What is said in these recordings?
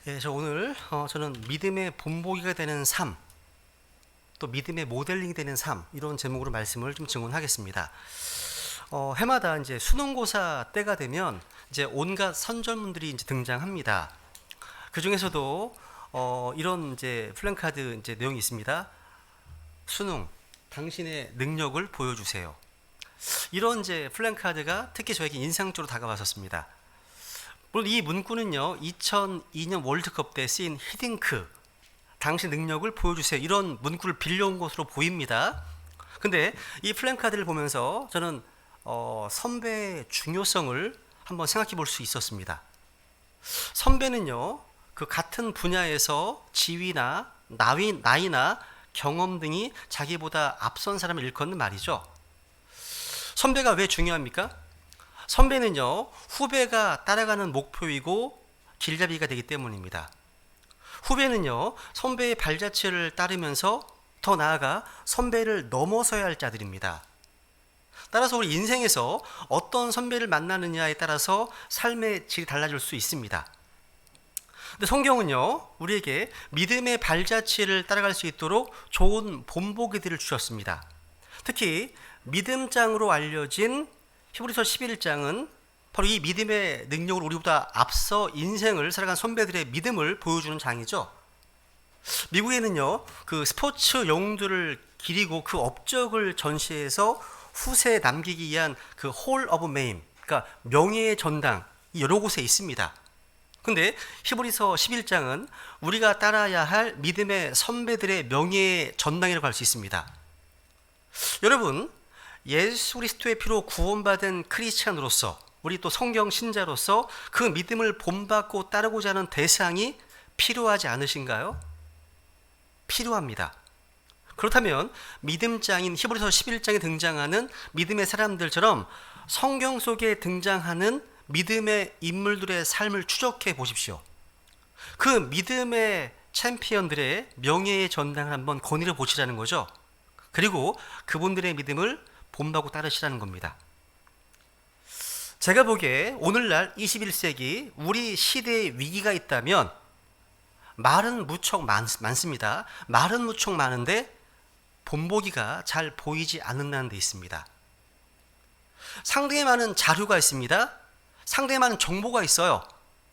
예, 저 오늘 저는 믿음의 본보기가 되는 삶, 또 믿음의 모델링이 되는 삶 이런 제목으로 말씀을 좀 증언하겠습니다. 해마다 이제 수능고사 때가 되면 이제 온갖 선전문들이 이제 등장합니다. 그 중에서도 이런 이제 플랜카드 이제 내용이 있습니다. 수능, 당신의 능력을 보여주세요. 이런 이제 플랜카드가 특히 저에게 인상적으로 다가왔었습니다. 물론 이 문구는요, 2002년 월드컵 때 쓰인 히딩크, 당신 능력을 보여주세요, 이런 문구를 빌려온 것으로 보입니다. 근데 이 플랜카드를 보면서 저는 선배의 중요성을 한번 생각해 볼 수 있었습니다. 선배는요, 그 같은 분야에서 지위나 나이나 경험 등이 자기보다 앞선 사람을 일컫는 말이죠. 선배가 왜 중요합니까? 선배는요, 후배가 따라가는 목표이고 길잡이가 되기 때문입니다. 후배는요, 선배의 발자취를 따르면서 더 나아가 선배를 넘어서야 할 자들입니다. 따라서 우리 인생에서 어떤 선배를 만나느냐에 따라서 삶의 질이 달라질 수 있습니다. 근데 성경은요, 우리에게 믿음의 발자취를 따라갈 수 있도록 좋은 본보기들을 주셨습니다. 특히 믿음장으로 알려진 히브리서 11장은 바로 이 믿음의 능력으로 우리보다 앞서 인생을 살아간 선배들의 믿음을 보여주는 장이죠. 미국에는요, 그 스포츠 영웅들을 기리고 그 업적을 전시해서 후세에 남기기 위한 그 홀 오브 메임, 그러니까 명예의 전당, 여러 곳에 있습니다. 근데 히브리서 11장은 우리가 따라야 할 믿음의 선배들의 명예의 전당이라고 할 수 있습니다. 여러분, 예수 그리스도의 피로 구원받은 크리스찬으로서, 우리 또 성경 신자로서 그 믿음을 본받고 따르고자 하는 대상이 필요하지 않으신가요? 필요합니다. 그렇다면 믿음장인 히브리서 11장에 등장하는 믿음의 사람들처럼 성경 속에 등장하는 믿음의 인물들의 삶을 추적해 보십시오. 그 믿음의 챔피언들의 명예의 전당을 한번 거닐어 보시라는 거죠. 그리고 그분들의 믿음을 본받고 따르시라는 겁니다. 제가 보기에 오늘날 21세기 우리 시대에 위기가 있다면 말은 무척 많습니다. 말은 무척 많은데 본보기가 잘 보이지 않는다는 데 있습니다. 상당히 많은 자료가 있습니다. 상당히 많은 정보가 있어요.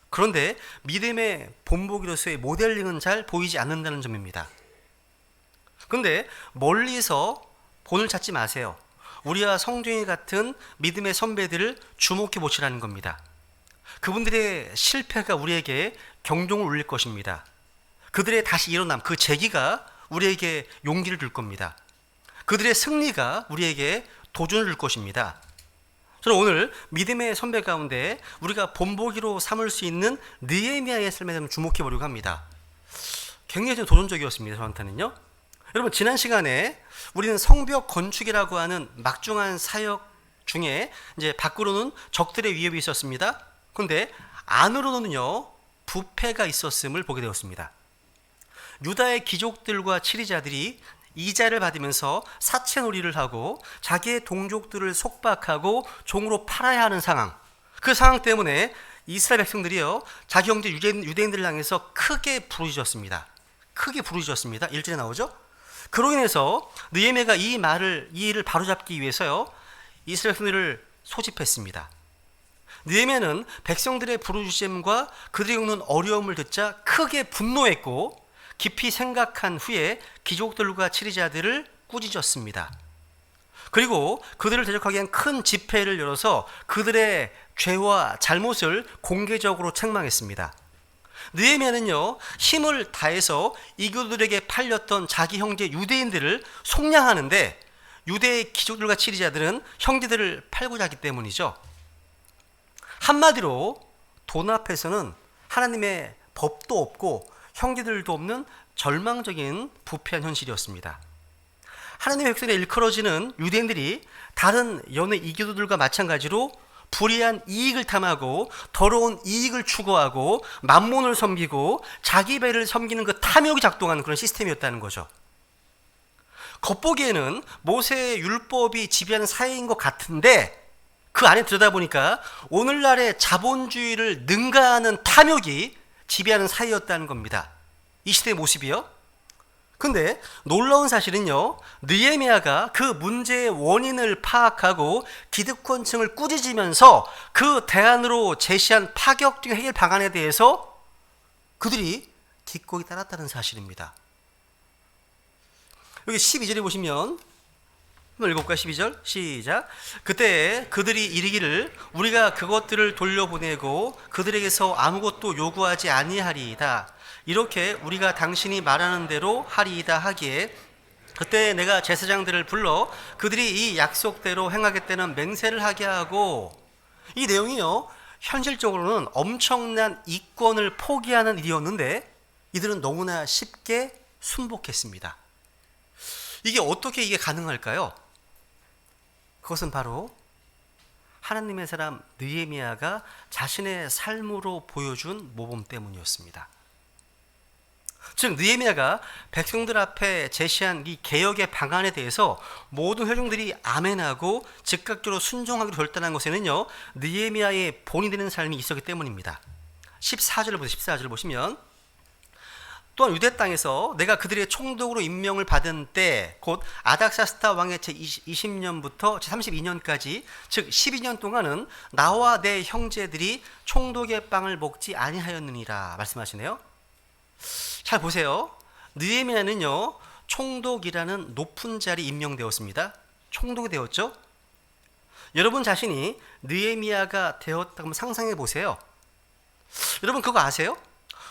그런데 믿음의 본보기로서의 모델링은 잘 보이지 않는다는 점입니다. 그런데 멀리서 본을 찾지 마세요. 우리와 성경이 같은 믿음의 선배들을 주목해 보시라는 겁니다. 그분들의 실패가 우리에게 경종을 울릴 것입니다. 그들의 다시 일어남, 그 재기가 우리에게 용기를 줄 겁니다. 그들의 승리가 우리에게 도전을 줄 것입니다. 저는 오늘 믿음의 선배 가운데 우리가 본보기로 삼을 수 있는 느헤미야의 삶에 대해 주목해 보려고 합니다. 굉장히 도전적이었습니다, 저한테는요. 여러분, 지난 시간에 우리는 성벽 건축이라고 하는 막중한 사역 중에 이제 밖으로는 적들의 위협이 있었습니다. 그런데 안으로는요, 부패가 있었음을 보게 되었습니다. 유다의 귀족들과 치리자들이 이자를 받으면서 사채놀이를 하고 자기의 동족들을 속박하고 종으로 팔아야 하는 상황. 그 상황 때문에 이스라엘 백성들이요, 자기 형제 유대인들을 향해서 크게 부르짖었습니다. 크게 부르짖었습니다. 1절에 나오죠. 그로 인해서 느헤미야가 이 일을 바로잡기 위해서요, 이스라엘 백성들을 소집했습니다. 느헤미야는 백성들의 부르짖음과 그들이 겪는 어려움을 듣자 크게 분노했고 깊이 생각한 후에 귀족들과 치리자들을 꾸짖었습니다. 그리고 그들을 대적하기 위한 큰 집회를 열어서 그들의 죄와 잘못을 공개적으로 책망했습니다. 느헤미야는요, 힘을 다해서 이교도들에게 팔렸던 자기 형제 유대인들을 속량하는데 유대의 귀족들과 치리자들은 형제들을 팔고자 하기 때문이죠. 한마디로 돈 앞에서는 하나님의 법도 없고 형제들도 없는 절망적인 부패한 현실이었습니다. 하나님의 백성에 일컬어지는 유대인들이 다른 연회 이교도들과 마찬가지로 불의한 이익을 탐하고 더러운 이익을 추구하고 만몬을 섬기고 자기 배를 섬기는 그 탐욕이 작동하는 그런 시스템이었다는 거죠. 겉보기에는 모세의 율법이 지배하는 사회인 것 같은데 그 안에 들여다보니까 오늘날의 자본주의를 능가하는 탐욕이 지배하는 사이였다는 겁니다. 이 시대의 모습이요. 근데 놀라운 사실은요, 느헤미야가 그 문제의 원인을 파악하고 기득권층을 꾸짖으면서 그 대안으로 제시한 파격적인 해결 방안에 대해서 그들이 기꺼이 따랐다는 사실입니다. 여기 12절에 보시면, 한번 읽어볼까? 12절 시작. 그때 그들이 이르기를 우리가 그것들을 돌려보내고 그들에게서 아무것도 요구하지 아니하리이다. 이렇게 우리가 당신이 말하는 대로 하리이다 하기에 그때 내가 제사장들을 불러 그들이 이 약속대로 행하겠다는 맹세를 하게 하고, 이 내용이요, 현실적으로는 엄청난 이권을 포기하는 일이었는데 이들은 너무나 쉽게 순복했습니다. 어떻게 이게 가능할까요? 그것은 바로 하나님의 사람 느헤미야가 자신의 삶으로 보여준 모범 때문이었습니다. 즉 느헤미야가 백성들 앞에 제시한 이 개혁의 방안에 대해서 모든 회중들이 아멘하고 즉각적으로 순종하기로 결단한 것에는요, 느헤미야의 본이 되는 삶이 있었기 때문입니다. 14절을 보시면, 또한 유대 땅에서 내가 그들의 총독으로 임명을 받은 때 곧 아닥사스다 왕의 제20년부터 제32년까지 즉 12년 동안은 나와 내 형제들이 총독의 빵을 먹지 아니하였느니라 말씀하시네요. 잘 보세요. 느헤미야는요, 총독이라는 높은 자리 임명되었습니다. 총독이 되었죠. 여러분 자신이 느헤미야가 되었다고 상상해 보세요. 여러분 그거 아세요?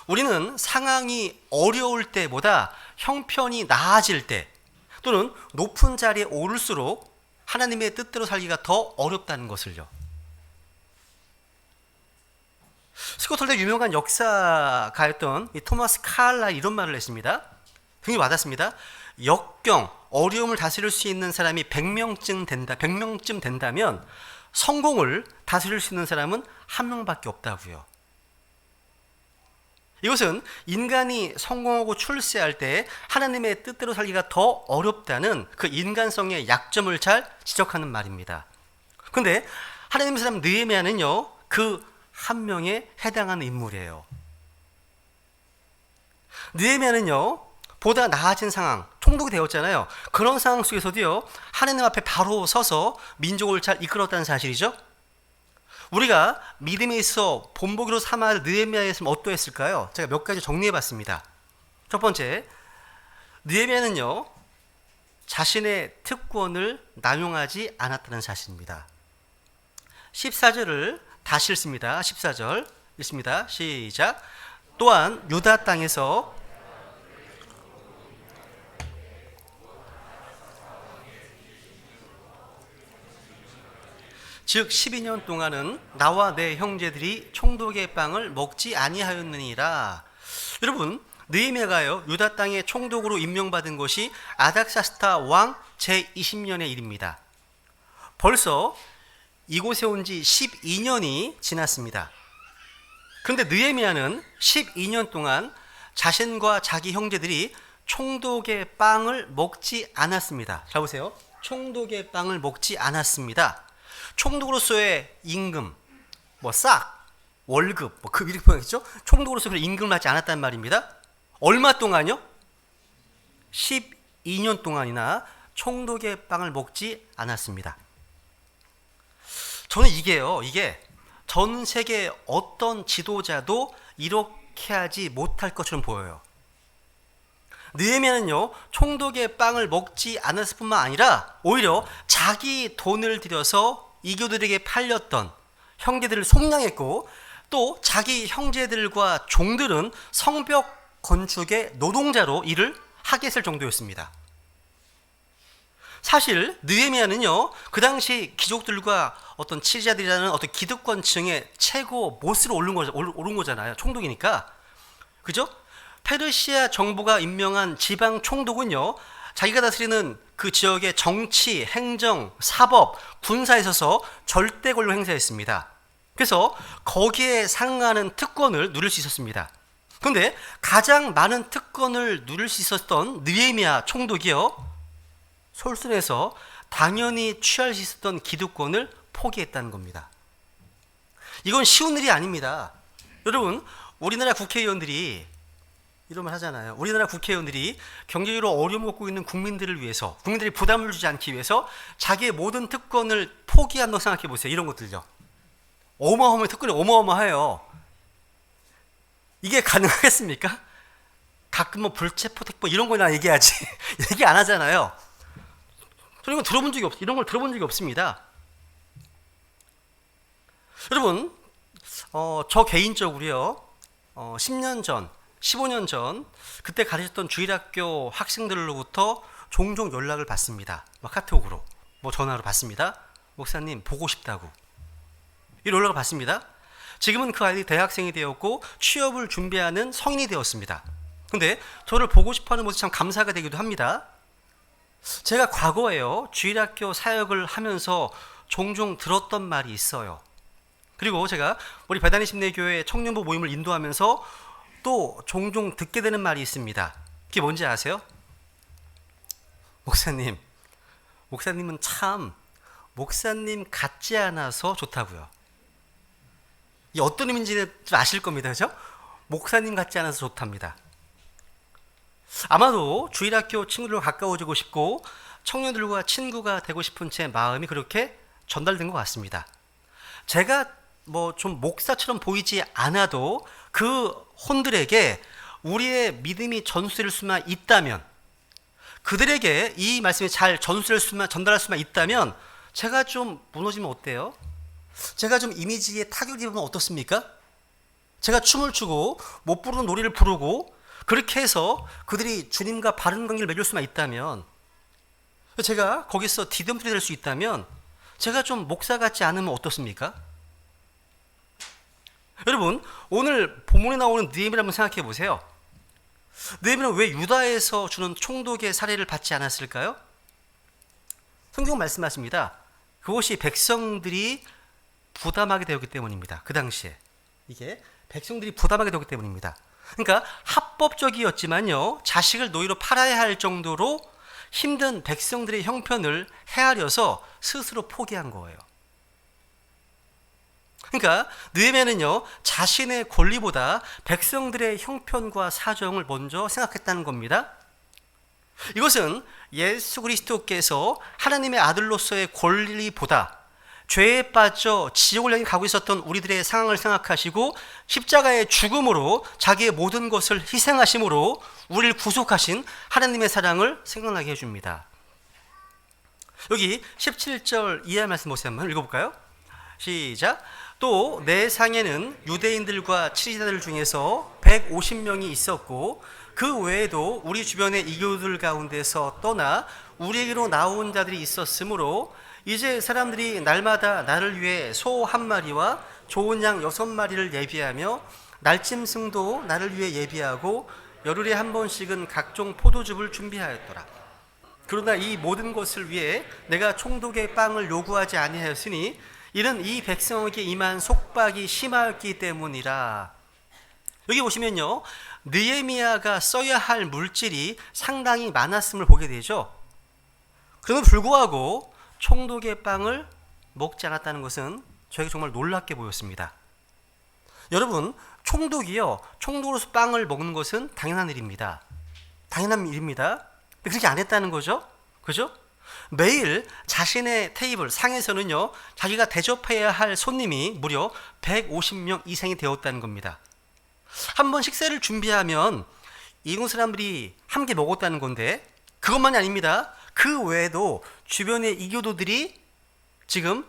우리는 상황이 어려울 때보다 형편이 나아질 때 또는 높은 자리에 오를수록 하나님의 뜻대로 살기가 더 어렵다는 것을요. 스코틀랜드 유명한 역사가였던 이 토마스 칼라일이 이런 말을 했습니다. 굉장히 와닿습니다. 역경, 어려움을 다스릴 수 있는 사람이 100명쯤 된다면 성공을 다스릴 수 있는 사람은 한 명밖에 없다고요. 이것은 인간이 성공하고 출세할 때 하나님의 뜻대로 살기가 더 어렵다는 그 인간성의 약점을 잘 지적하는 말입니다. 그런데 하나님의 사람 느헤미야는요, 그 한 명에 해당하는 인물이에요. 느헤미야는요, 보다 나아진 상황, 총독이 되었잖아요. 그런 상황 속에서도요, 하나님 앞에 바로 서서 민족을 잘 이끌었다는 사실이죠. 우리가 믿음에 있어 본보기로 삼아야 할 느헤미야였으면 어떠했을까요? 제가 몇 가지 정리해봤습니다. 첫 번째, 느헤미야는요, 자신의 특권을 남용하지 않았다는 사실입니다. 14절을 다시 읽습니다. 14절 읽습니다. 시작. 또한 유다 땅에서 즉 12년 동안은 나와 내 형제들이 총독의 빵을 먹지 아니하였느니라. 여러분, 느헤미야가요, 유다 땅의 총독으로 임명받은 것이 아닥사스다 왕 제20년의 일입니다. 벌써 이곳에 온 지 12년이 지났습니다. 그런데 느헤미야는 12년 동안 자신과 자기 형제들이 총독의 빵을 먹지 않았습니다. 자 보세요. 총독의 빵을 먹지 않았습니다. 총독으로서의 임금, 월급, 급 이렇게 표현했죠. 총독으로서 임금을 받지 않았단 말입니다. 얼마 동안요? 12년 동안이나 총독의 빵을 먹지 않았습니다. 저는 이게 전 세계 어떤 지도자도 이렇게 하지 못할 것처럼 보여요. 느헤미야는요, 총독의 빵을 먹지 않았을 뿐만 아니라 오히려 자기 돈을 들여서 이교들에게 팔렸던 형제들을 속량했고, 또 자기 형제들과 종들은 성벽 건축의 노동자로 일을 하게 했을 정도였습니다. 사실 느헤미야는요, 그 당시 귀족들과 어떤 치리자들이라는 어떤 기득권층의 최고 보스로 오른 거잖아요. 총독이니까. 그죠? 페르시아 정부가 임명한 지방 총독은요, 자기가 다스리는 그 지역의 정치, 행정, 사법, 군사에 있어서 절대 권력을 행사했습니다. 그래서 거기에 상응하는 특권을 누릴 수 있었습니다. 그런데 가장 많은 특권을 누릴 수 있었던 느헤미야 총독이요, 솔선해서 당연히 취할 수 있었던 기득권을 포기했다는 겁니다. 이건 쉬운 일이 아닙니다. 여러분, 우리나라 국회의원들이 이런 말 하잖아요. 우리나라 국회의원들이 경제적으로 어려움을 겪고 있는 국민들을 위해서, 국민들이 부담을 주지 않기 위해서 자기의 모든 특권을 포기한다고 생각해 보세요. 이런 것들요. 어마어마한 특권이 어마어마해요. 이게 가능하겠습니까? 가끔 뭐 불체포 특권 이런 거나 얘기하지 얘기 안 하잖아요. 저는 이거 들어본 적이 이런 걸 들어본 적이 없습니다. 여러분, 저 개인적으로요, 10년 전, 15년 전 그때 가르쳤던 주일학교 학생들로부터 종종 연락을 받습니다. 막 카톡으로, 뭐 전화로 받습니다. 목사님 보고 싶다고 이 연락을 받습니다. 지금은 그 아이들이 대학생이 되었고 취업을 준비하는 성인이 되었습니다. 근데 저를 보고 싶어하는 모습이 참 감사가 되기도 합니다. 제가 과거에요, 주일학교 사역을 하면서 종종 들었던 말이 있어요. 그리고 제가 우리 배단위 심리교회 청년부 모임을 인도하면서 또 종종 듣게 되는 말이 있습니다. 그게 뭔지 아세요? 목사님은 참 목사님 같지 않아서 좋다고요. 이 어떤 의미인지는 좀 아실 겁니다. 그죠? 목사님 같지 않아서 좋답니다. 아마도 주일학교 친구들과 가까워지고 싶고 청년들과 친구가 되고 싶은 제 마음이 그렇게 전달된 것 같습니다. 제가 뭐 좀 목사처럼 보이지 않아도 그 혼들에게 우리의 믿음이 전수될 수만 있다면, 그들에게 이 말씀이 잘 전달할 수만 있다면 제가 좀 무너지면 어때요? 제가 좀 이미지에 타격이 입으면 어떻습니까? 제가 춤을 추고 못 부르는 노래를 부르고 그렇게 해서 그들이 주님과 바른 관계를 맺을 수만 있다면, 제가 거기서 디딤돌이 될 수 있다면 제가 좀 목사 같지 않으면 어떻습니까? 여러분, 오늘 본문에 나오는 느헤미야를 한번 생각해 보세요. 느헤미야는 왜 유다에서 주는 총독의 사례를 받지 않았을까요? 성경 말씀하십니다. 그것이 백성들이 부담하게 되었기 때문입니다. 그 당시에 이게 백성들이 부담하게 되었기 때문입니다. 그러니까 합법적이었지만요, 자식을 노예로 팔아야 할 정도로 힘든 백성들의 형편을 헤아려서 스스로 포기한 거예요. 그러니까 느헤미야는요, 자신의 권리보다 백성들의 형편과 사정을 먼저 생각했다는 겁니다. 이것은 예수 그리스도께서 하나님의 아들로서의 권리보다 죄에 빠져 지옥을 향해 가고 있었던 우리들의 상황을 생각하시고 십자가의 죽음으로 자기의 모든 것을 희생하심으로 우리를 구속하신 하나님의 사랑을 생각나게 해줍니다. 여기 17절 이하 말씀 보세요. 한번 읽어볼까요? 시작. 또 내 상에는 유대인들과 치리자들 중에서 150명이 있었고 그 외에도 우리 주변의 이교들 가운데서 떠나 우리에게로 나온 자들이 있었으므로 이제 사람들이 날마다 나를 위해 소 한 마리와 좋은 양 6마리를 예비하며 날짐승도 나를 위해 예비하고 열흘에 한 번씩은 각종 포도즙을 준비하였더라. 그러나 이 모든 것을 위해 내가 총독의 빵을 요구하지 아니하였으니 이는 이 백성에게 임한 속박이 심하였기 때문이라. 여기 보시면요, 느헤미야가 써야 할 물질이 상당히 많았음을 보게 되죠. 그럼에도 불구하고 총독의 빵을 먹지 않았다는 것은 저에게 정말 놀랍게 보였습니다. 여러분, 총독으로서 빵을 먹는 것은 당연한 일입니다. 당연한 일입니다. 근데 그렇게 안 했다는 거죠. 그죠? 매일 자신의 테이블 상에서는요, 자기가 대접해야 할 손님이 무려 150명 이상이 되었다는 겁니다. 한번 식사를 준비하면 이국 사람들이 함께 먹었다는 건데, 그것만이 아닙니다. 그 외에도 주변의 이교도들이 지금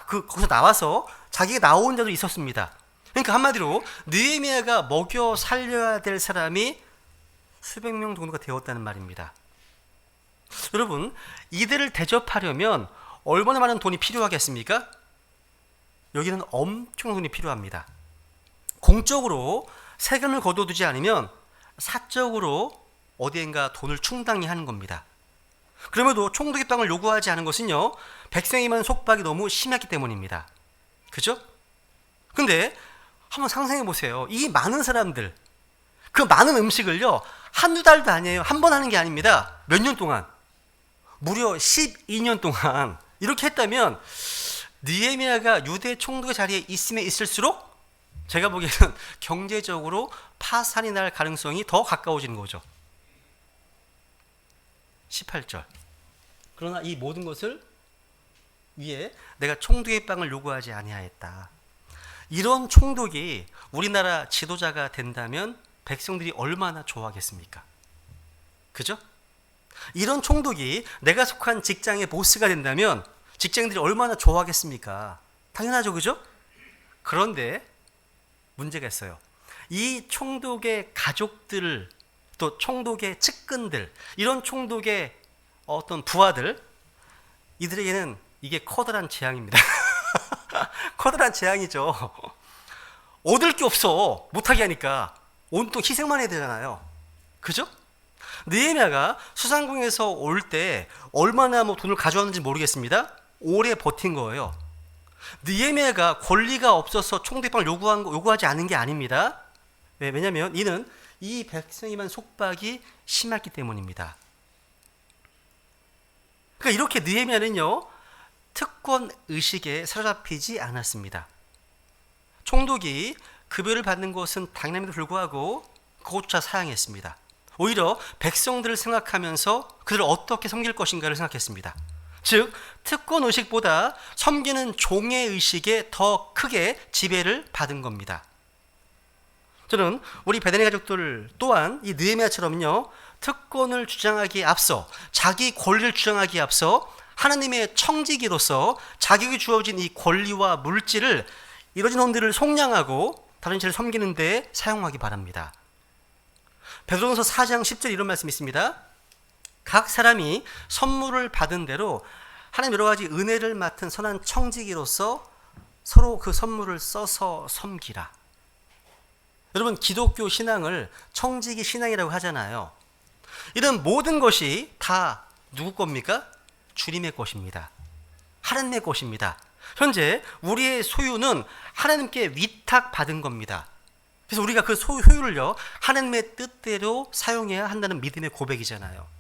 거기서 나와서 자기가 나온 자도 있었습니다. 그러니까 한마디로 느헤미야가 먹여 살려야 될 사람이 수백 명 정도가 되었다는 말입니다. 여러분, 이들을 대접하려면 얼마나 많은 돈이 필요하겠습니까? 여기는 엄청난 돈이 필요합니다. 공적으로 세금을 거둬두지 않으면 사적으로 어디엔가 돈을 충당히 하는 겁니다. 그럼에도 총독의 빵을 요구하지 않은 것은요, 백성에만 속박이 너무 심했기 때문입니다. 그죠? 근데 한번 상상해 보세요. 이 많은 사람들, 그 많은 음식을요, 한두 달도 아니에요. 한 번 하는 게 아닙니다. 몇 년 동안, 무려 12년 동안 이렇게 했다면 느헤미야가 유대 총독의 자리에 있으면 있을수록 제가 보기에는 경제적으로 파산이 날 가능성이 더 가까워지는 거죠. 18절. 그러나 이 모든 것을 위해 내가 총독의 빵을 요구하지 아니하였다. 이런 총독이 우리나라 지도자가 된다면 백성들이 얼마나 좋아하겠습니까? 그죠? 이런 총독이 내가 속한 직장의 보스가 된다면 직장인들이 얼마나 좋아하겠습니까? 당연하죠, 그죠? 그런데 문제가 있어요. 이 총독의 가족들, 또 총독의 측근들, 이런 총독의 어떤 부하들, 이들에게는 이게 커다란 재앙입니다. 커다란 재앙이죠. 얻을 게 없어. 못하게 하니까 온통 희생만 해야 되잖아요. 그죠? 느헤미야가 수상궁에서 올 때 얼마나 돈을 가져왔는지 모르겠습니다. 오래 버틴 거예요. 느헤미야가 권리가 없어서 총독방을 요구하지 않은 게 아닙니다. 왜냐하면 이는 이 백성에만 속박이 심했기 때문입니다. 그러니까 이렇게 느헤미야는요, 특권 의식에 사로잡히지 않았습니다. 총독이 급여를 받는 것은 당연함에도 불구하고 그것조차 사양했습니다. 오히려 백성들을 생각하면서 그들을 어떻게 섬길 것인가를 생각했습니다. 즉 특권 의식보다 섬기는 종의 의식에 더 크게 지배를 받은 겁니다. 저는 우리 베데네 가족들 또한 이 느헤미야처럼요, 특권을 주장하기에 앞서, 자기 권리를 주장하기에 앞서 하나님의 청지기로서 자격이 주어진 이 권리와 물질을 이뤄진 혼들을 속량하고 다른 이를 섬기는 데 사용하기 바랍니다. 베드로전서 4장 10절 이런 말씀이 있습니다. 각 사람이 선물을 받은 대로 하나님 여러 가지 은혜를 맡은 선한 청지기로서 서로 그 선물을 써서 섬기라. 여러분, 기독교 신앙을 청지기 신앙이라고 하잖아요. 이런 모든 것이 다 누구 겁니까? 주님의 것입니다. 하나님의 것입니다. 현재 우리의 소유는 하나님께 위탁받은 겁니다. 그래서 우리가 그 소유를요, 하나님의 뜻대로 사용해야 한다는 믿음의 고백이잖아요.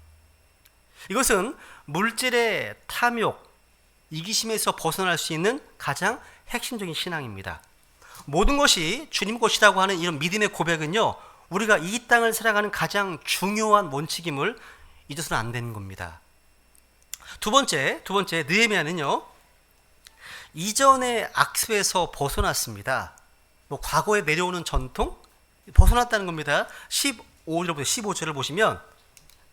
이것은 물질의 탐욕, 이기심에서 벗어날 수 있는 가장 핵심적인 신앙입니다. 모든 것이 주님 것이라고 하는 이런 믿음의 고백은요, 우리가 이 땅을 살아가는 가장 중요한 원칙임을 잊어서는 안 되는 겁니다. 두 번째, 느헤미야는요, 이전의 악습에서 벗어났습니다. 과거에 내려오는 전통, 벗어났다는 겁니다. 15절부터 15절을 보시면,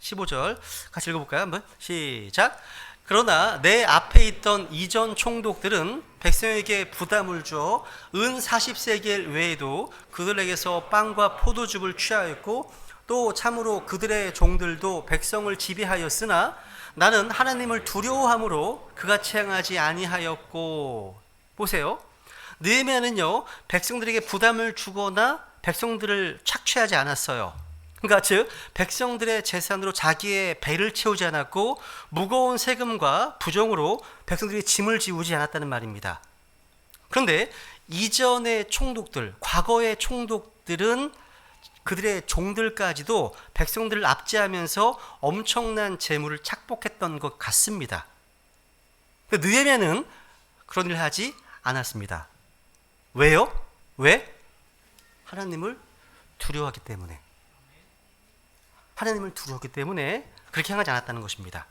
15절 같이 읽어볼까요? 한번 시작. 그러나 내 앞에 있던 이전 총독들은 백성에게 부담을 주어 은 40세겔 외에도 그들에게서 빵과 포도즙을 취하였고, 또 참으로 그들의 종들도 백성을 지배하였으나 나는 하나님을 두려워함으로 그같이 행하지 아니하였고. 보세요. 느헤미야는요, 백성들에게 부담을 주거나 백성들을 착취하지 않았어요. 그러니까 즉 백성들의 재산으로 자기의 배를 채우지 않았고 무거운 세금과 부정으로 백성들이 짐을 지우지 않았다는 말입니다. 그런데 이전의 총독들, 과거의 총독들은 그들의 종들까지도 백성들을 압제하면서 엄청난 재물을 착복했던 것 같습니다. 느헤미야는 그런 일을 하지 않았습니다. 왜요? 왜? 하나님을 두려워하기 때문에. 하나님을 두려웠기 때문에 그렇게 행하지 않았다는 것입니다.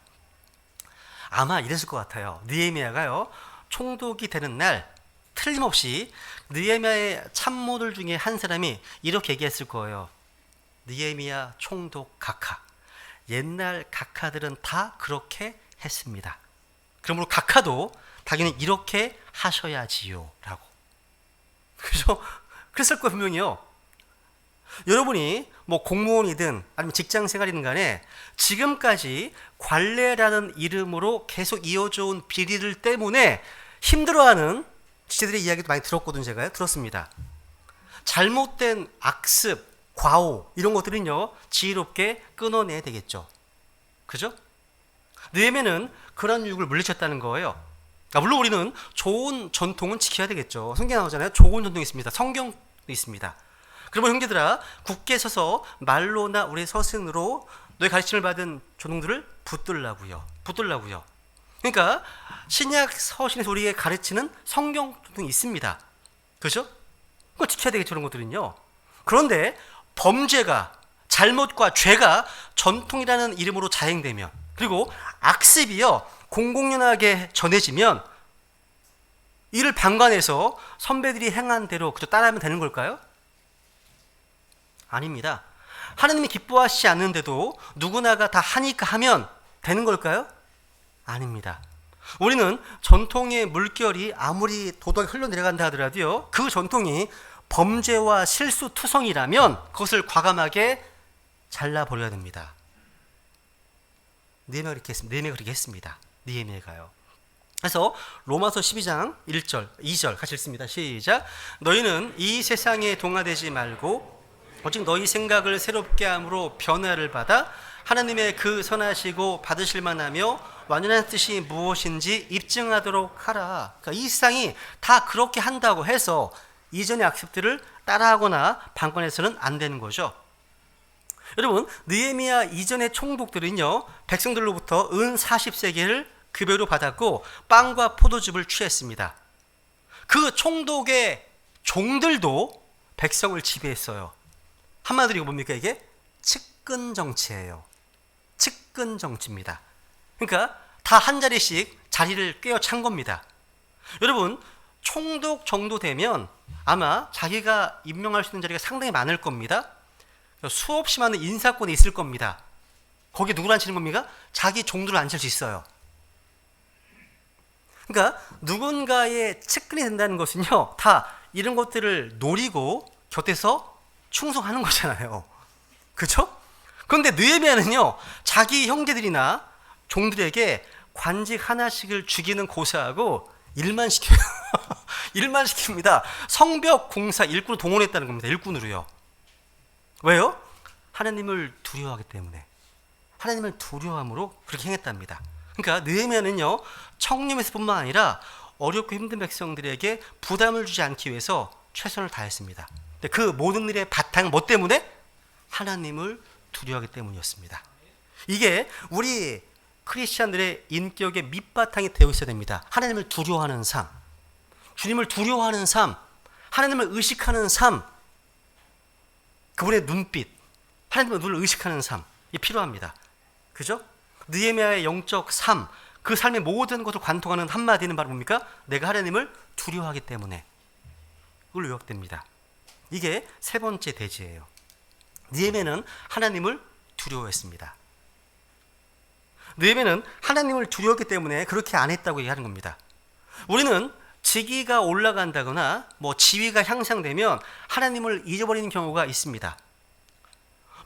아마 이랬을 것 같아요. 느헤미야가요, 총독이 되는 날 틀림없이 느헤미야의 참모들 중에 한 사람이 이렇게 얘기했을 거예요. 느헤미야 총독 각하. 옛날 각하들은 다 그렇게 했습니다. 그러므로 각하도 당연히 이렇게 하셔야지요 라고. 그죠? 그랬을 거예요, 분명히요. 여러분이 공무원이든 아니면 직장 생활이든 간에 지금까지 관례라는 이름으로 계속 이어져 온 비리들 때문에 힘들어하는 지체들의 이야기도 많이 들었거든요. 제가요. 들었습니다. 잘못된 악습, 과오 이런 것들은요, 지혜롭게 끊어내야 되겠죠. 그죠? 느헤미야는 그런 유혹을 물리쳤다는 거예요. 물론 우리는 좋은 전통은 지켜야 되겠죠. 성경에 나오잖아요. 좋은 전통이 있습니다. 성경도 있습니다. 그러면 형제들아, 굳게 서서 말로나 우리의 서신으로 너의 가르침을 받은 조동들을 붙들라고요. 그러니까 신약 서신에서 우리에게 가르치는 성경 전통이 있습니다. 그렇죠? 그거 지켜야 되겠죠, 그런 것들은요. 그런데 범죄가, 잘못과 죄가 전통이라는 이름으로 자행되면, 그리고 악습이요 공공연하게 전해지면 이를 방관해서 선배들이 행한 대로 그저 따라하면 되는 걸까요? 아닙니다. 하나님이 기뻐하시지 않는데도 누구나가 다 하니까 하면 되는 걸까요? 아닙니다. 우리는 전통의 물결이 아무리 도덕에 흘러내려간다 하더라도요, 그 전통이 범죄와 실수 투성이라면 그것을 과감하게 잘라버려야 됩니다. 느헤미야가 그렇게 했습니다. 느헤미야가요. 그래서 로마서 12장 1절, 2절 같이 읽습니다. 시작. 너희는 이 세상에 동화되지 말고 오직 너희 생각을 새롭게 함으로 변화를 받아 하나님의 그 선하시고 받으실 만하며 완전한 뜻이 무엇인지 입증하도록 하라. 그러니까 이 세상이 다 그렇게 한다고 해서 이전의 악습들을 따라하거나 방관해서는 안 되는 거죠. 여러분, 느헤미야 이전의 총독들은요, 백성들로부터 은 40세겔을 급여로 받았고 빵과 포도즙을 취했습니다. 그 총독의 종들도 백성을 지배했어요. 한마디로 이거 뭡니까? 이게 측근 정치예요. 측근 정치입니다. 그러니까 다 한 자리씩 자리를 꿰어찬 겁니다. 여러분, 총독 정도 되면 아마 자기가 임명할 수 있는 자리가 상당히 많을 겁니다. 수없이 많은 인사권이 있을 겁니다. 거기에 누구를 앉히는 겁니까? 자기 종들을 앉힐 수 있어요. 그러니까 누군가의 측근이 된다는 것은요, 다 이런 것들을 노리고 곁에서 충성하는 거잖아요. 그렇죠? 그런데 느헤미야는요, 자기 형제들이나 종들에게 관직 하나씩을 주기는 고사하고 일만 시켜요. 일만 시킵니다. 성벽 공사 일꾼을 동원했다는 겁니다. 일꾼으로요. 왜요? 하나님을 두려워하기 때문에. 하나님을 두려워함으로 그렇게 행했답니다. 그러니까 느헤미야는요, 청렴에서 뿐만 아니라 어렵고 힘든 백성들에게 부담을 주지 않기 위해서 최선을 다했습니다. 그 모든 일의 바탕은 뭐 때문에? 하나님을 두려워하기 때문이었습니다. 이게 우리 크리스찬들의 인격의 밑바탕이 되어 있어야 됩니다. 하나님을 두려워하는 삶, 주님을 두려워하는 삶, 하나님을 의식하는 삶, 그분의 눈빛, 하나님의 눈을 의식하는 삶이 필요합니다. 그죠? 느헤미야의 영적 삶, 그 삶의 모든 것을 관통하는 한마디는 바로 뭡니까? 내가 하나님을 두려워하기 때문에. 그걸로 요약됩니다. 이게 세 번째 대지예요. 느헤미야는 하나님을 두려워했습니다. 느헤미야는 하나님을 두려웠기 때문에 그렇게 안 했다고 얘기하는 겁니다. 우리는 직위가 올라간다거나 지위가 향상되면 하나님을 잊어버리는 경우가 있습니다.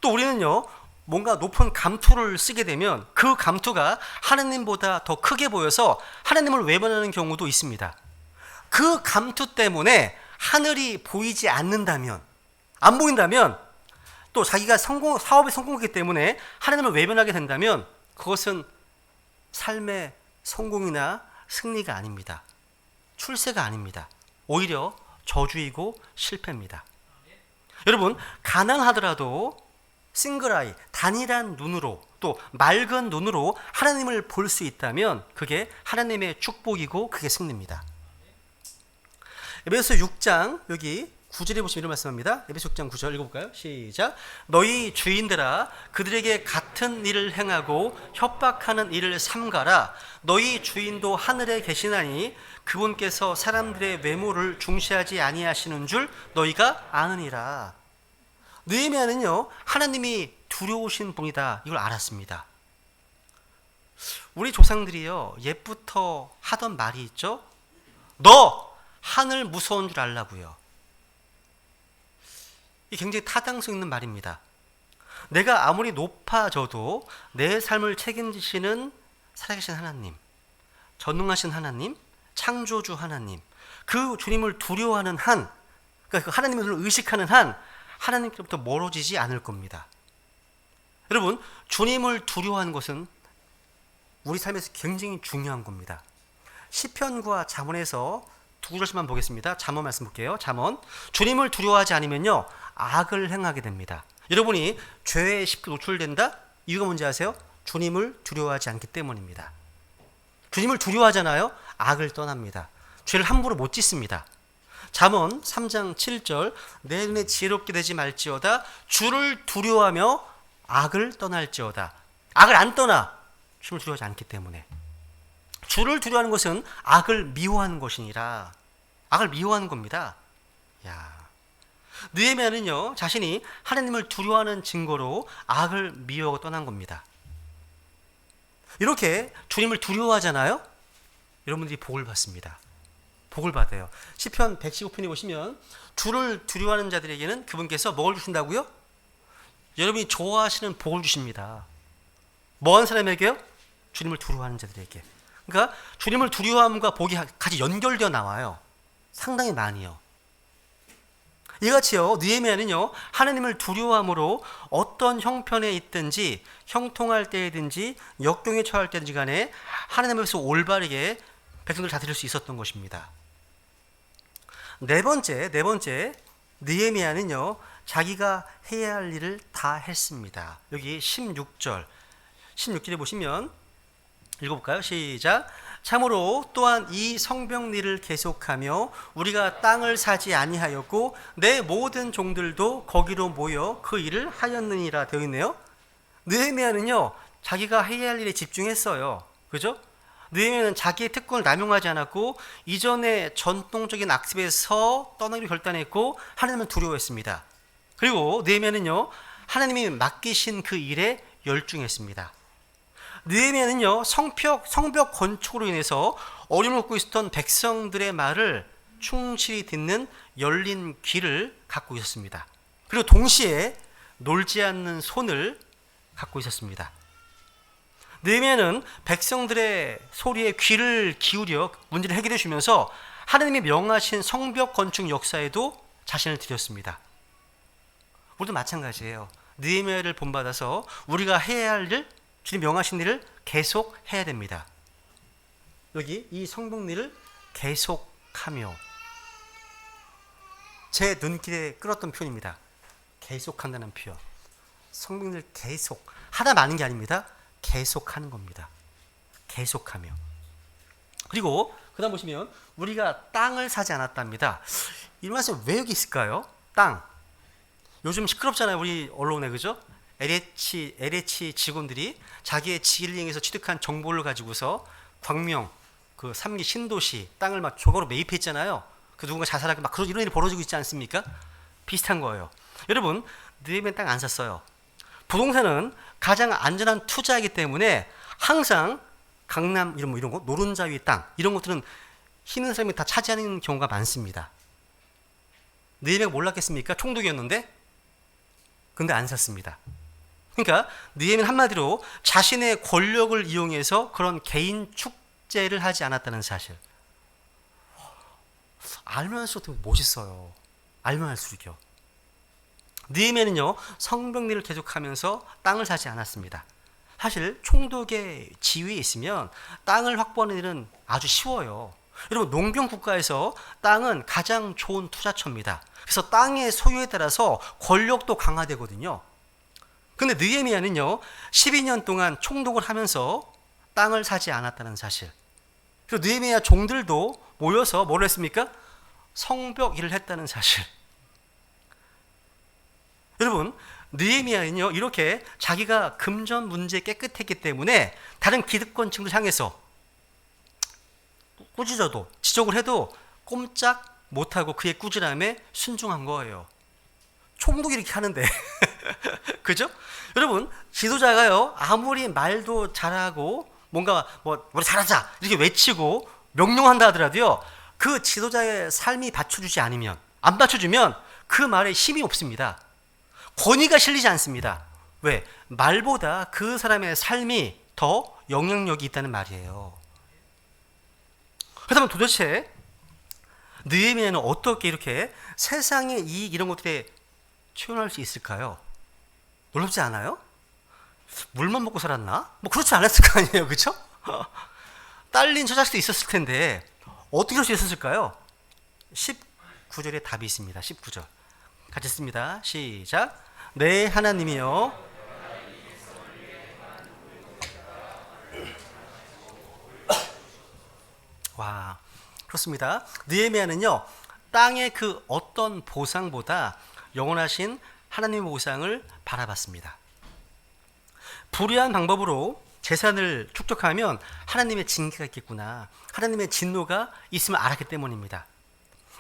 또 우리는요, 뭔가 높은 감투를 쓰게 되면 그 감투가 하나님보다 더 크게 보여서 하나님을 외면하는 경우도 있습니다. 그 감투 때문에 하늘이 보이지 않는다면, 안 보인다면, 또 자기가 사업에 성공했기 때문에 하나님을 외면하게 된다면 그것은 삶의 성공이나 승리가 아닙니다. 출세가 아닙니다. 오히려 저주이고 실패입니다. 여러분, 가난하더라도 싱글아이, 단일한 눈으로, 또 맑은 눈으로 하나님을 볼 수 있다면 그게 하나님의 축복이고 그게 승리입니다. 에베소 6장 여기 9절에 보시면 이런 말씀합니다. 에베소 6장 9절 읽어볼까요? 시작. 너희 주인들아 그들에게 같은 일을 행하고 협박하는 일을 삼가라. 너희 주인도 하늘에 계시나니 그분께서 사람들의 외모를 중시하지 아니하시는 줄 너희가 아느니라. 느헤미야는요, 하나님이 두려우신 분이다 이걸 알았습니다. 우리 조상들이요, 옛부터 하던 말이 있죠. 너 하늘 무서운 줄 알라고요. 이 굉장히 타당성 있는 말입니다. 내가 아무리 높아져도 내 삶을 책임지시는 살아계신 하나님, 전능하신 하나님, 창조주 하나님, 그 주님을 두려워하는 한, 그러니까 그 하나님을 의식하는 한 하나님께로부터 멀어지지 않을 겁니다. 여러분, 주님을 두려워하는 것은 우리 삶에서 굉장히 중요한 겁니다. 시편과 잠언에서 두 구절씩만 보겠습니다. 잠언 말씀 볼게요. 잠언. 주님을 두려워하지 않으면요, 악을 행하게 됩니다. 여러분이 죄에 쉽게 노출된다? 이유가 뭔지 아세요? 주님을 두려워하지 않기 때문입니다. 주님을 두려워하잖아요? 악을 떠납니다. 죄를 함부로 못 짓습니다. 잠언 3장 7절 내 눈에 지혜롭게 되지 말지어다 주를 두려워하며 악을 떠날지어다. 악을 안 떠나. 주를 두려워하지 않기 때문에. 주를 두려워하는 것은 악을 미워하는 것이니라. 악을 미워하는 겁니다. 야, 느헤미야는요 자신이 하나님을 두려워하는 증거로 악을 미워하고 떠난 겁니다. 이렇게 주님을 두려워하잖아요. 여러분들이 복을 받습니다. 복을 받아요. 시편 115편에 보시면 주를 두려워하는 자들에게는 그분께서 뭘 주신다고요? 여러분이 좋아하시는 복을 주십니다. 뭐하는 사람에게요? 주님을 두려워하는 자들에게. 그러니까 주님을 두려워함과 복이 같이 연결되어 나와요. 상당히 많이요. 이같이요 느헤미야는요 하나님을 두려워함으로 어떤 형편에 있든지 형통할 때든지 역경에 처할 때든지 간에 하나님 앞에서 올바르게 백성들을 다스릴 수 있었던 것입니다. 네 번째 느헤미야는요 자기가 해야 할 일을 다 했습니다. 여기 16절에 보시면 읽어볼까요? 시작. 참으로 또한 이 성벽 일을 계속하며 우리가 땅을 사지 아니하였고 내 모든 종들도 거기로 모여 그 일을 하였느니라 되어 있네요. 느헤미야는요 자기가 해야 할 일에 집중했어요. 그죠? 느헤미야는 자기의 특권을 남용하지 않았고 이전의 전통적인 악습에서 떠나기로 결단했고 하나님을 두려워했습니다. 그리고 느헤미야는요 하나님이 맡기신 그 일에 열중했습니다. 느헤미야는요 성벽 건축으로 인해서 어려움을 겪고 있었던 백성들의 말을 충실히 듣는 열린 귀를 갖고 있었습니다. 그리고 동시에 놀지 않는 손을 갖고 있었습니다. 느헤미야는 백성들의 소리에 귀를 기울여 문제를 해결해 주면서 하나님이 명하신 성벽 건축 역사에도 자신을 들였습니다. 우리도 마찬가지예요. 느헤미야를 본받아서 우리가 해야 할 일, 주님 명하신 일을 계속 해야 됩니다. 여기 이 성벽 일을 계속하며 제 눈길에 끌었던 표현입니다. 계속한다는 표현. 성벽 일을 계속 하다 마는 게 아닙니다. 계속하는 겁니다. 계속하며. 그리고 그다음 보시면 우리가 땅을 사지 않았답니다. 이 말씀 왜 여기 있을까요? 땅. 요즘 시끄럽잖아요. 우리 언론에 그죠? LH 직원들이 자기의 지위를 이용해서 취득한 정보를 가지고서 광명, 그 3기 신도시 땅을 막 조각으로 매입했잖아요. 그 누군가 자살하고 막 그런 이런 일이 벌어지고 있지 않습니까? 비슷한 거예요. 여러분, 느헤미야 땅 안 샀어요. 부동산은 가장 안전한 투자이기 때문에 항상 강남 이런 거 노른자 위 땅 이런 것들은 힘있는 사람이 다 차지하는 경우가 많습니다. 느헤미야가 몰랐겠습니까? 총독이었는데 근데 안 샀습니다. 그러니까 느헤미야는 한마디로 자신의 권력을 이용해서 그런 개인 축제를 하지 않았다는 사실. 알면 할수록 멋있어요. 알면 할수록요. 느헤미야는요 성벽 일을 계속하면서 땅을 사지 않았습니다. 사실 총독의 지위에 있으면 땅을 확보하는 일은 아주 쉬워요. 여러분 농경 국가에서 땅은 가장 좋은 투자처입니다. 그래서 땅의 소유에 따라서 권력도 강화되거든요. 근데 느헤미야는요 12년 동안 총독을 하면서 땅을 사지 않았다는 사실. 그리고 느헤미야 종들도 모여서 뭘 했습니까? 성벽 일을 했다는 사실. 여러분 느헤미야는요 이렇게 자기가 금전 문제에 깨끗했기 때문에 다른 기득권층을 향해서 꾸짖어도 지적을 해도 꼼짝 못하고 그의 꾸지람에 순종한 거예요. 총독이 이렇게 하는데 그죠? 여러분 지도자가요 아무리 말도 잘하고 뭔가 우리 잘하자 이렇게 외치고 명령한다 하더라도요 그 지도자의 삶이 받쳐주지 않으면 안 받쳐주면 그 말에 힘이 없습니다. 권위가 실리지 않습니다. 왜? 말보다 그 사람의 삶이 더 영향력이 있다는 말이에요. 그렇다면 도대체 느헤미야는 어떻게 이렇게 세상의 이익 이런 것들에 초연할 수 있을까요? 놀랍지 않아요? 물만 먹고 살았나? 뭐 그렇지 않았을 거 아니에요, 그렇죠? 딸린 처자식도 있었을 텐데 어떻게 그럴 수 있었을까요? 19절에 답이 있습니다. 19절 같이 씁니다. 시작. 네 하나님이여 와 그렇습니다. 느헤미야는요 땅의 그 어떤 보상보다 영원하신 하나님의 보상을 바라봤습니다. 불의한 방법으로 재산을 축적하면 하나님의 징계가 있겠구나, 하나님의 진노가 있음을 알았기 때문입니다.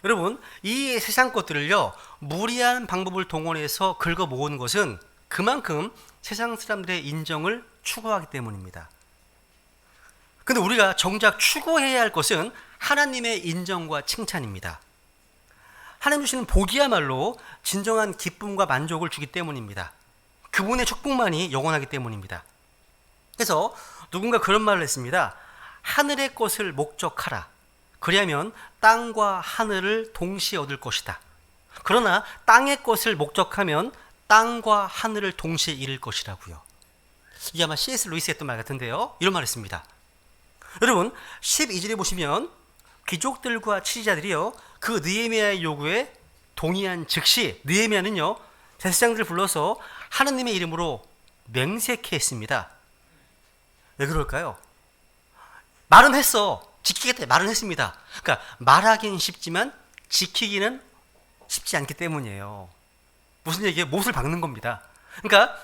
여러분, 이 세상 것들을요, 무리한 방법을 동원해서 긁어 모은 것은 그만큼 세상 사람들의 인정을 추구하기 때문입니다. 근데 우리가 정작 추구해야 할 것은 하나님의 인정과 칭찬입니다. 하나님 주시는 복이야말로 진정한 기쁨과 만족을 주기 때문입니다. 그분의 축복만이 영원하기 때문입니다. 그래서 누군가 그런 말을 했습니다. 하늘의 것을 목적하라. 그리하면 땅과 하늘을 동시에 얻을 것이다. 그러나 땅의 것을 목적하면 땅과 하늘을 동시에 잃을 것이라고요. 이게 아마 C.S. 루이스 했던 말 같은데요. 이런 말을 했습니다. 여러분, 12절에 보시면 귀족들과 치지자들이요, 그 느헤미야의 요구에 동의한 즉시 느헤미야는요, 제사장들을 불러서 하나님의 이름으로 맹세케 했습니다. 왜 그럴까요? 말은 했어. 지키겠다. 말은 했습니다. 그러니까 말하기는 쉽지만 지키기는 쉽지 않기 때문이에요. 무슨 얘기예요? 못을 박는 겁니다. 그러니까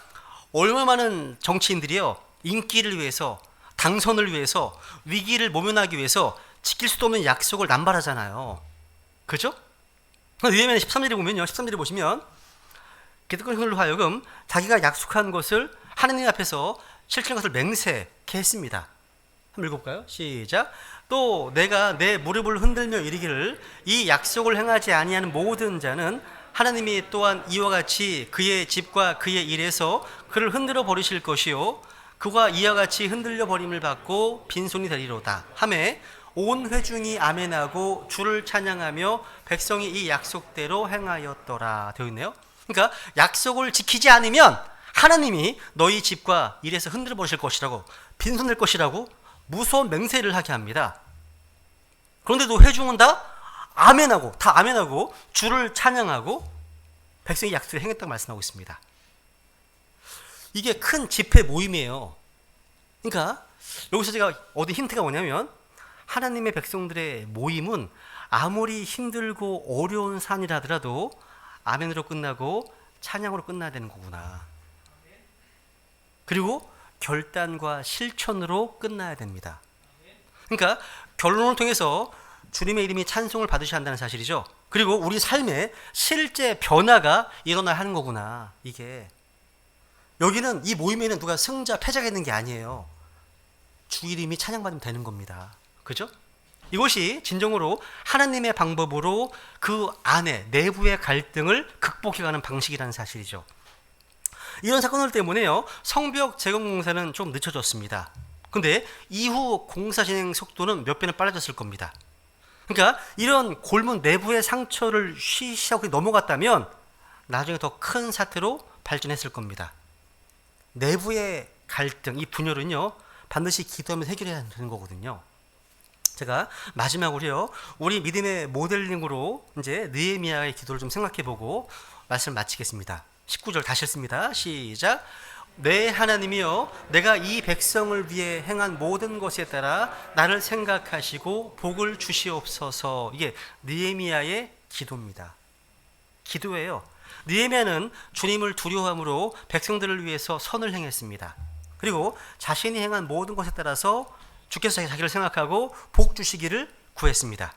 얼마나 많은 정치인들이요, 인기를 위해서, 당선을 위해서, 위기를 모면하기 위해서 지킬 수도 없는 약속을 남발하잖아요. 그죠? 느헤미야 13절에 보면요, 13절에 보시면 기득권 형들로 하여금 자기가 약속한 것을 하느님 앞에서 실천한 것을 맹세케 했습니다. 한번 읽어볼까요? 시작. 또 내가 내 무릎을 흔들며 이르기를 이 약속을 행하지 아니하는 모든 자는 하나님이 또한 이와 같이 그의 집과 그의 일에서 그를 흔들어 버리실 것이요 그가 이와 같이 흔들려 버림을 받고 빈손이 되리로다 하매 온 회중이 아멘하고 주를 찬양하며 백성이 이 약속대로 행하였더라 되어 있네요. 그러니까 약속을 지키지 않으면 하나님이 너희 집과 일에서 흔들어 버리실 것이라고, 빈손 될 것이라고 무서운 맹세를 하게 합니다. 그런데도 회중은 다 아멘하고 주를 찬양하고 백성이 약속을 행했다고 말씀하고 있습니다. 이게 큰 집회 모임이에요. 그러니까 여기서 제가 얻은 힌트가 뭐냐면 하나님의 백성들의 모임은 아무리 힘들고 어려운 산이라 하더라도 아멘으로 끝나고 찬양으로 끝나야 되는 거구나. 그리고 결단과 실천으로 끝나야 됩니다. 그러니까 결론을 통해서 주님의 이름이 찬송을 받으셔야 한다는 사실이죠. 그리고 우리 삶에 실제 변화가 일어나야 하는 거구나. 이게 여기는 이 모임에는 누가 승자 패자가 있는 게 아니에요. 주 이름이 찬양받으면 되는 겁니다. 그죠? 이것이 진정으로 하나님의 방법으로 그 안에 내부의 갈등을 극복해가는 방식이라는 사실이죠. 이런 사건들 때문에요, 성벽 재건 공사는 좀 늦춰졌습니다. 근데 이후 공사 진행 속도는 몇 배는 빨라졌을 겁니다. 그러니까 이런 골문 내부의 상처를 쉬쉬하고 넘어갔다면 나중에 더 큰 사태로 발전했을 겁니다. 내부의 갈등, 이 분열은요, 반드시 기도하면서 해결해야 되는 거거든요. 제가 마지막으로요, 우리 믿음의 모델링으로 이제 느헤미야의 기도를 좀 생각해보고 말씀을 마치겠습니다. 19절 다시 읽습니다. 시작. 내 하나님이여, 내가 이 백성을 위해 행한 모든 것에 따라 나를 생각하시고 복을 주시옵소서. 이게 느헤미야의 기도입니다. 기도예요. 느헤미야는 주님을 두려워함으로 백성들을 위해서 선을 행했습니다. 그리고 자신이 행한 모든 것에 따라서 주께서 자기를 생각하고 복 주시기를 구했습니다.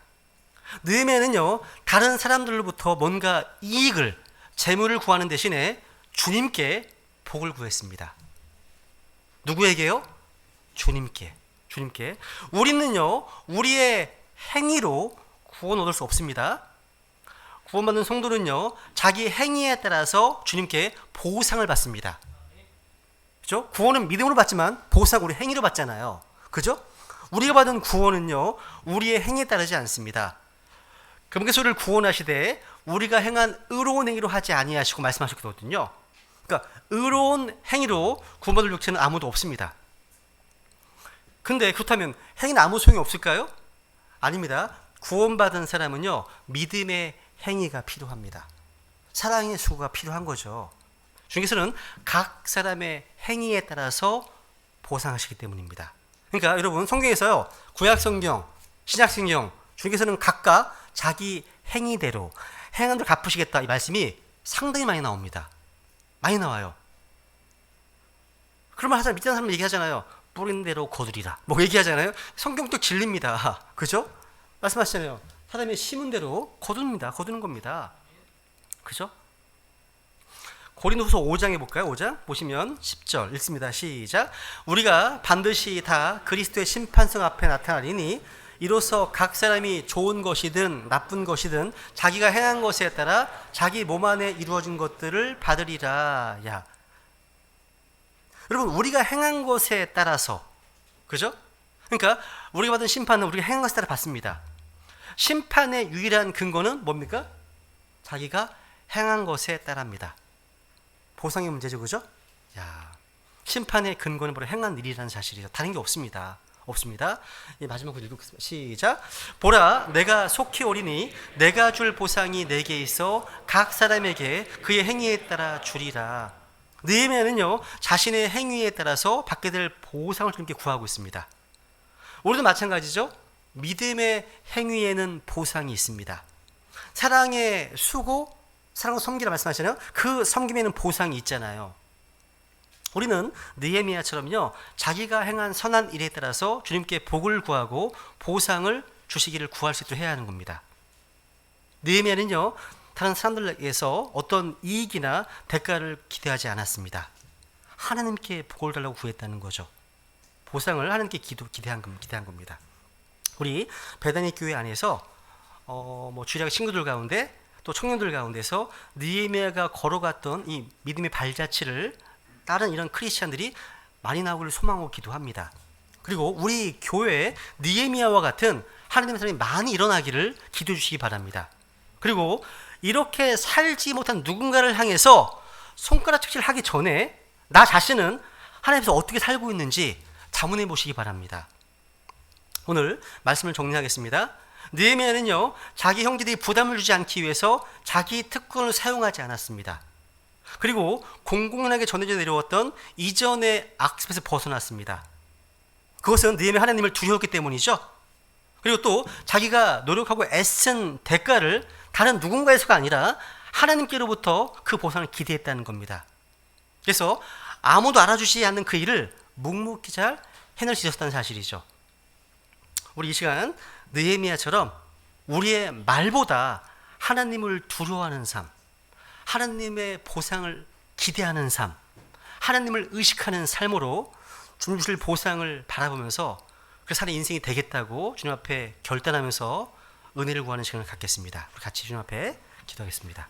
느헤미야는요, 다른 사람들로부터 뭔가 이익을, 재물을 구하는 대신에 주님께 복을 구했습니다. 누구에게요? 주님께. 우리는요, 우리의 행위로 구원 얻을 수 없습니다. 구원받는 성도는요, 자기 행위에 따라서 주님께 보상을 받습니다. 그죠? 구원은 믿음으로 받지만 보상 우리 행위로 받잖아요. 그죠? 우리가 받은 구원은요, 우리의 행위에 따르지 않습니다. 금괴소를 구원하시되 우리가 행한 의로운 행위로 하지 아니하시고 말씀하셨거든요. 그러니까 의로운 행위로 구원받을 육체는 아무도 없습니다. 근데 그렇다면 행위는 아무 소용이 없을까요? 아닙니다. 구원받은 사람은요, 믿음의 행위가 필요합니다. 사랑의 수고가 필요한 거죠. 주님께서는 각 사람의 행위에 따라서 보상하시기 때문입니다. 그러니까 여러분, 성경에서요, 구약성경, 신약성경, 주님께서는 각각 자기 행위대로 행한 대로 갚으시겠다 이 말씀이 상당히 많이 나옵니다. 많이 나와요. 그러면 하자 믿는 사람 얘기하잖아요. 뿌린 대로 거두리라. 뭐 얘기하잖아요. 성경도 진리입니다. 그죠? 말씀하시잖아요. 사람이 심은 대로 거둡니다. 거두는 겁니다. 그죠? 고린도후서 5장에 볼까요? 5장 보시면 10절 읽습니다. 시작. 우리가 반드시 다 그리스도의 심판성 앞에 나타나리니 이로써 각 사람이 좋은 것이든 나쁜 것이든 자기가 행한 것에 따라 자기 몸 안에 이루어진 것들을 받으리라. 야, 여러분 우리가 행한 것에 따라서 그죠? 그러니까 우리가 받은 심판은 우리가 행한 것에 따라 받습니다. 심판의 유일한 근거는 뭡니까? 자기가 행한 것에 따라입니다. 보상의 문제죠, 그죠? 야, 심판의 근거는 바로 행한 일이라는 사실이죠. 다른 게 없습니다. 없습니다. 마지막 글 읽겠습니다. 시작. 보라, 내가 속히 오리니 내가 줄 보상이 내게 있어 각 사람에게 그의 행위에 따라 주리라. 느헤미야는요 자신의 행위에 따라서 받게 될 보상을 주님께 구하고 있습니다. 우리도 마찬가지죠. 믿음의 행위에는 보상이 있습니다. 사랑의 수고, 사랑과 섬기라 말씀하시잖아요. 그 섬김에는 보상이 있잖아요. 우리는 느헤미야처럼요 자기가 행한 선한 일에 따라서 주님께 복을 구하고 보상을 주시기를 구할 수 있도록 해야 하는 겁니다. 느헤미야는요 다른 사람들에게서 어떤 이익이나 대가를 기대하지 않았습니다. 하나님께 복을 달라고 구했다는 거죠. 보상을 하나님께 기대한 겁니다. 우리 베다니 교회 안에서 주일학 친구들 가운데 또 청년들 가운데서 느헤미야가 걸어갔던 이 믿음의 발자취를 다른 이런 크리스찬들이 많이 나오기를 소망하고 기도합니다. 그리고 우리 교회에 느헤미야와 같은 하나님의 사람이 많이 일어나기를 기도해 주시기 바랍니다. 그리고 이렇게 살지 못한 누군가를 향해서 손가락질을 하기 전에 나 자신은 하나님께서 어떻게 살고 있는지 자문해 보시기 바랍니다. 오늘 말씀을 정리하겠습니다. 느헤미야는요 자기 형제들이 부담을 주지 않기 위해서 자기 특권을 사용하지 않았습니다. 그리고 공공연하게 전해져 내려왔던 이전의 악습에서 벗어났습니다. 그것은 느헤미야 하나님을 두려웠기 때문이죠. 그리고 또 자기가 노력하고 애쓴 대가를 다른 누군가에서가 아니라 하나님께로부터 그 보상을 기대했다는 겁니다. 그래서 아무도 알아주지 않는 그 일을 묵묵히 잘 해낼 수 있었다는 사실이죠. 우리 이 시간 느헤미야처럼 우리의 말보다 하나님을 두려워하는 삶, 하나님의 보상을 기대하는 삶, 하나님을 의식하는 삶으로 주님 주실 보상을 바라보면서 그 사는 인생이 되겠다고 주님 앞에 결단하면서 은혜를 구하는 시간을 갖겠습니다. 우리 같이 주님 앞에 기도하겠습니다.